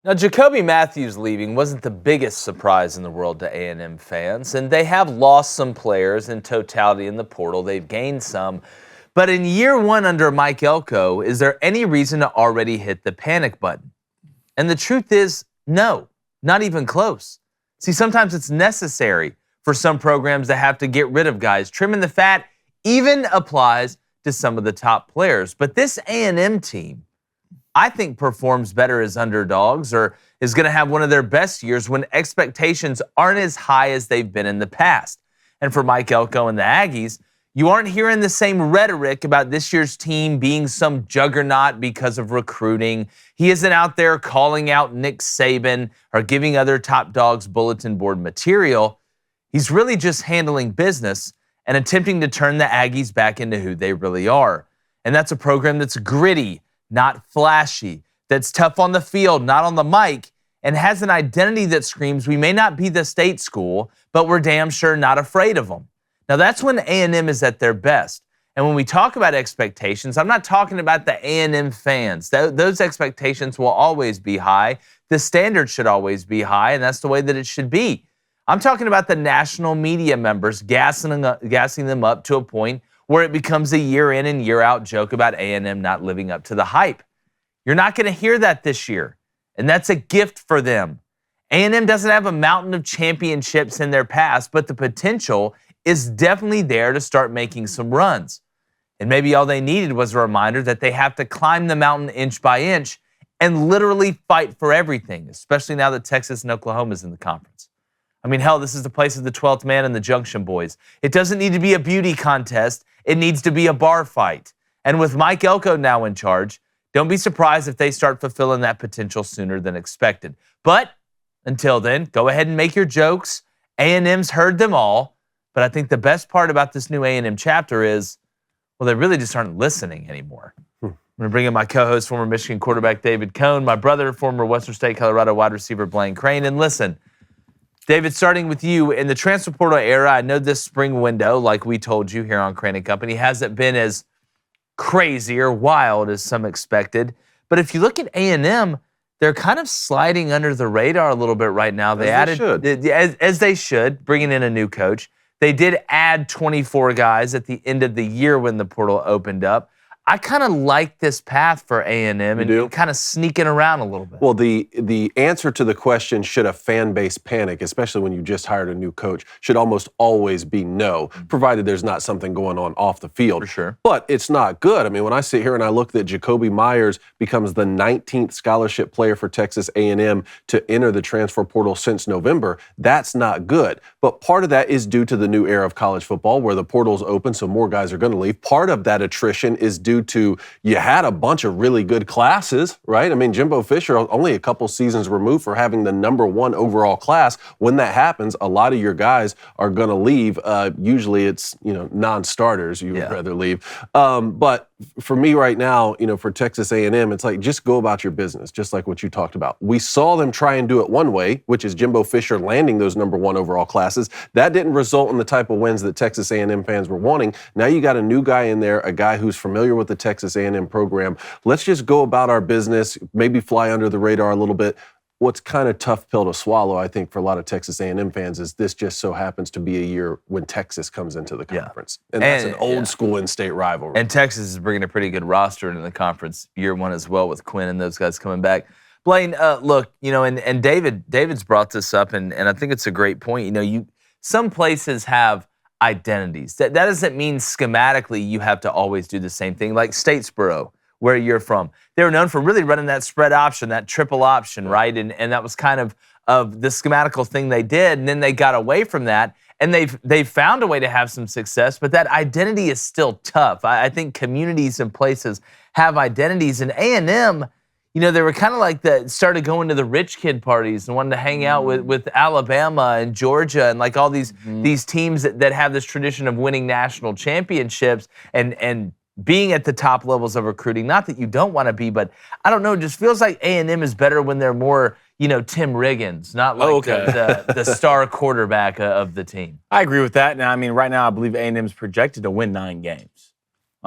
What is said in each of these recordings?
Now, Jacoby Mathews leaving wasn't the biggest surprise in the world to A&M fans, and they have lost some players in totality in the portal. They've gained some. But in year one under Mike Elko, is there any reason to already hit the panic button? And the truth is, no, not even close. See, sometimes it's necessary for some programs to have to get rid of guys. Trimming the fat even applies to some of the top players. But this A&M team, I think, performs better as underdogs or is going to have one of their best years when expectations aren't as high as they've been in the past. And for Mike Elko and the Aggies, you aren't hearing the same rhetoric about this year's team being some juggernaut because of recruiting. He isn't out there calling out Nick Saban or giving other top dogs bulletin board material. He's really just handling business and attempting to turn the Aggies back into who they really are. And that's a program that's gritty, not flashy, that's tough on the field, not on the mic, and has an identity that screams we may not be the state school, but we're damn sure not afraid of them. Now, that's when A&M is at their best. And when we talk about expectations, I'm not talking about the A&M fans. Those expectations will always be high. The standard should always be high, and that's the way that it should be. I'm talking about the national media members gassing them up to a point where it becomes a year in and year out joke about A&M not living up to the hype. You're not going to hear that this year, and that's a gift for them. A&M doesn't have a mountain of championships in their past, but the potential is definitely there to start making some runs. And maybe all they needed was a reminder that they have to climb the mountain inch by inch and literally fight for everything, especially now that Texas and Oklahoma is in the conference. I mean, hell, this is the place of the 12th man and the Junction Boys. It doesn't need to be a beauty contest. It needs to be a bar fight. And with Mike Elko now in charge, don't be surprised if they start fulfilling that potential sooner than expected. But until then, go ahead and make your jokes. A&M's heard them all. But I think the best part about this new A&M chapter is, well, they really just aren't listening anymore. I'm going to bring in my co-host, former Michigan quarterback David Cohn, my brother, former Western State Colorado wide receiver Blaine Crane. And listen, David, starting with you, in the transfer portal era, I know this spring window, like we told you here on Crane & Company, hasn't been as crazy or wild as some expected. But if you look at A&M, they're kind of sliding under the radar a little bit right now. As they should, bringing in a new coach. They did add 24 guys at the end of the year when the portal opened up. I kind of like this path for A&M and kind of sneaking around a little bit. Well, the answer to the question, should a fan base panic, especially when you just hired a new coach, should almost always be no, provided there's not something going on off the field. For sure. But it's not good. I mean, when I sit here and I look that Jacoby Mathews becomes the 19th scholarship player for Texas A&M to enter the transfer portal since November, that's not good. But part of that is due to the new era of college football where the portal's open, so more guys are going to leave. Part of that attrition is due to you had a bunch of really good classes, right? I mean, Jimbo Fisher only a couple seasons removed for having the #1 overall class. When that happens, a lot of your guys are going to leave. Usually it's, non-starters you would rather leave. But for me right now, for Texas A&M, it's like just go about your business, just like what you talked about. We saw them try and do it one way, which is Jimbo Fisher landing those #1 overall classes. That didn't result in the type of wins that Texas A&M fans were wanting. Now you got a new guy in there, a guy who's familiar with the Texas A&M program. Let's just go about our business, maybe fly under the radar a little bit. What's kind of tough pill to swallow, I think, for a lot of Texas A&M fans is this just so happens to be a year when Texas comes into the conference. And that's an old school in-state rivalry. And Texas is bringing a pretty good roster into the conference year one as well with Quinn and those guys coming back. Blaine, look, and David's brought this up, and I think it's a great point. Some places have identities. That doesn't mean schematically you have to always do the same thing. Like Statesboro, where you're from, they were known for really running that spread option, that triple option, right? And that was kind of the schematical thing they did. And then they got away from that, and they've found a way to have some success. But that identity is still tough. I think communities and places have identities, and A&M. They were kind of like started going to the rich kid parties and wanted to hang out with Alabama and Georgia and like all these teams that have this tradition of winning national championships and being at the top levels of recruiting. Not that you don't want to be, but I don't know. It just feels like A&M is better when they're more, Tim Riggins, not like the star quarterback of the team. I agree with that. Now, right now I believe A&M is projected to win 9 games.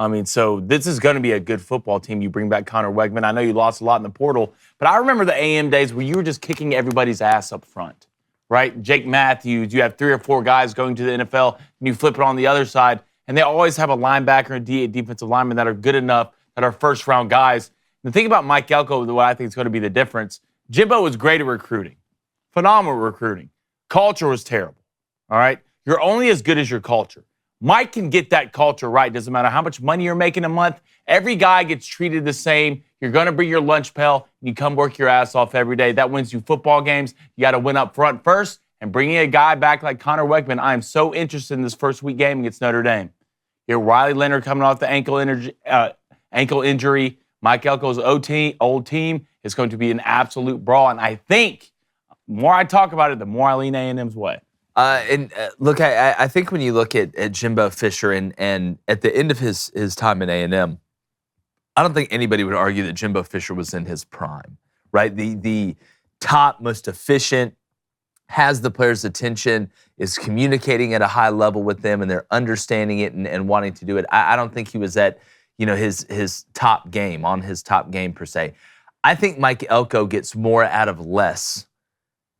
I mean, so this is going to be a good football team. You bring back Connor Wegman. I know you lost a lot in the portal, but I remember the A&M days where you were just kicking everybody's ass up front, right? Jake Mathews, you have 3 or 4 guys going to the NFL, and you flip it on the other side, and they always have a linebacker and a defensive lineman that are good enough, that are first-round guys. The thing about Mike Elko, what I think is going to be the difference, Jimbo was great at recruiting, phenomenal recruiting. Culture was terrible, all right? You're only as good as your culture. Mike can get that culture right. Doesn't matter how much money you're making a month. Every guy gets treated the same. You're going to bring your lunch pail, and you come work your ass off every day. That wins you football games. You got to win up front first, and bringing a guy back like Connor Wegman, I am so interested in this first week game against Notre Dame. You have Riley Leonard coming off the ankle injury. Mike Elko's old team is going to be an absolute brawl, and I think the more I talk about it, the more I lean A&M's way. Look, I think when you look at Jimbo Fisher and at the end of his time in A&M, I don't think anybody would argue that Jimbo Fisher was in his prime, right? The top, most efficient, has the players' attention, is communicating at a high level with them, and they're understanding it and wanting to do it. I don't think he was at his top game, on his top game per se. I think Mike Elko gets more out of less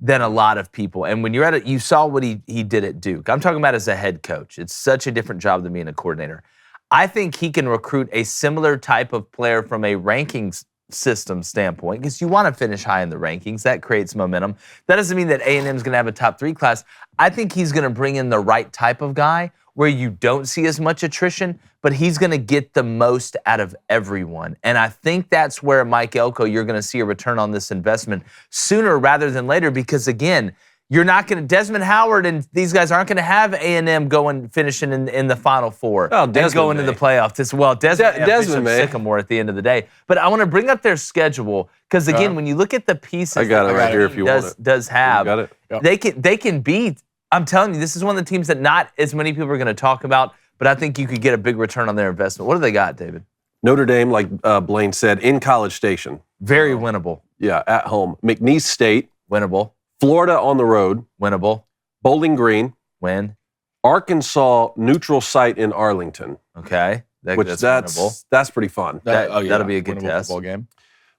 than a lot of people. And when you're at it, you saw what he did at Duke. I'm talking about as a head coach. It's such a different job than being a coordinator. I think he can recruit a similar type of player from a rankings system standpoint, because you want to finish high in the rankings. That creates momentum. That doesn't mean that A&M is going to have a top 3 class. I think he's going to bring in the right type of guy where you don't see as much attrition, but he's going to get the most out of everyone. And I think that's where, Mike Elko, you're going to see a return on this investment sooner rather than later, because, again, you're not going to – Desmond Howard and these guys aren't going to have A&M finishing in the Final Four and go into the playoffs as well. Desmond Sycamore at the end of the day. But I want to bring up their schedule because, again, when you look at the pieces I got it right here if you want it. Does have, got it. Yep. They can beat – I'm telling you, this is one of the teams that not as many people are going to talk about, but I think you could get a big return on their investment. What do they got, David? Notre Dame, like Blaine said, in College Station. Very winnable. Yeah, at home. McNeese State. Winnable. Florida on the road. Winnable. Bowling Green. Win. Arkansas neutral site in Arlington. Okay. That's winnable. That's pretty fun. That'll be a good test. Football game.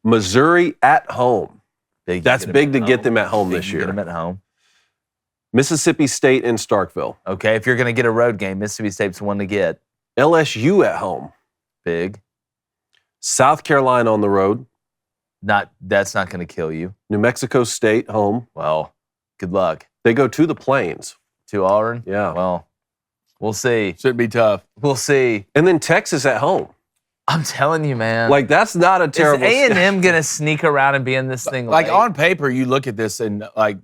Missouri at home. That's big to get them at home this year. Get them at home. Mississippi State in Starkville. Okay, if you're going to get a road game, Mississippi State's one to get. LSU at home. Big. South Carolina on the road. That's not going to kill you. New Mexico State home. Well, good luck. They go to the Plains. To Auburn? Yeah. Well, we'll see. Should be tough. We'll see. And then Texas at home. I'm telling you, man. Like, that's not a terrible... Is A&M going to sneak around and be in this thing like late? On paper, you look at this and like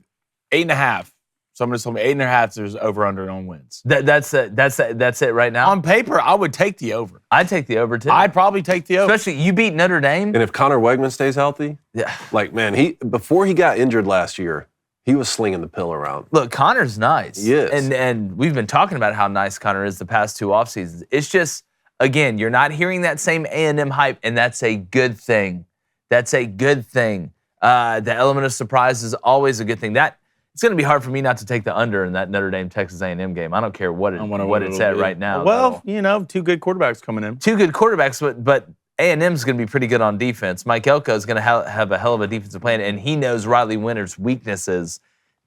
8.5. Somebody told me 8.5. There's over/under on wins. That's it right now. On paper, I would take the over. I'd take the over too. I'd probably take the over. Especially you beat Notre Dame. And if Connor Wegman stays healthy, yeah. Like, man, before he got injured last year, he was slinging the pill around. Look, Connor's nice. Yes. And we've been talking about how nice Connor is the past 2 off seasons. It's just, again, you're not hearing that same A&M hype, and that's a good thing. That's a good thing. The element of surprise is always a good thing. It's going to be hard for me not to take the under in that Notre Dame Texas A&M game. I don't care what it's at right now. Well, 2 good quarterbacks coming in. 2 good quarterbacks, but A&M is going to be pretty good on defense. Mike Elko is going to have a hell of a defensive plan, and he knows Riley Leonard's weaknesses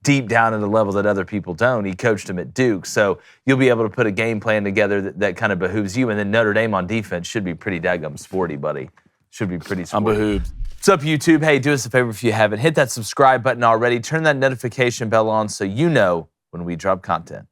deep down at a level that other people don't. He coached him at Duke, so you'll be able to put a game plan together that kind of behooves you. And then Notre Dame on defense should be pretty daggum sporty, buddy. Should be pretty sporty. I'm behooved. What's up, YouTube? Hey, do us a favor if you haven't. Hit that subscribe button already. Turn that notification bell on so you know when we drop content.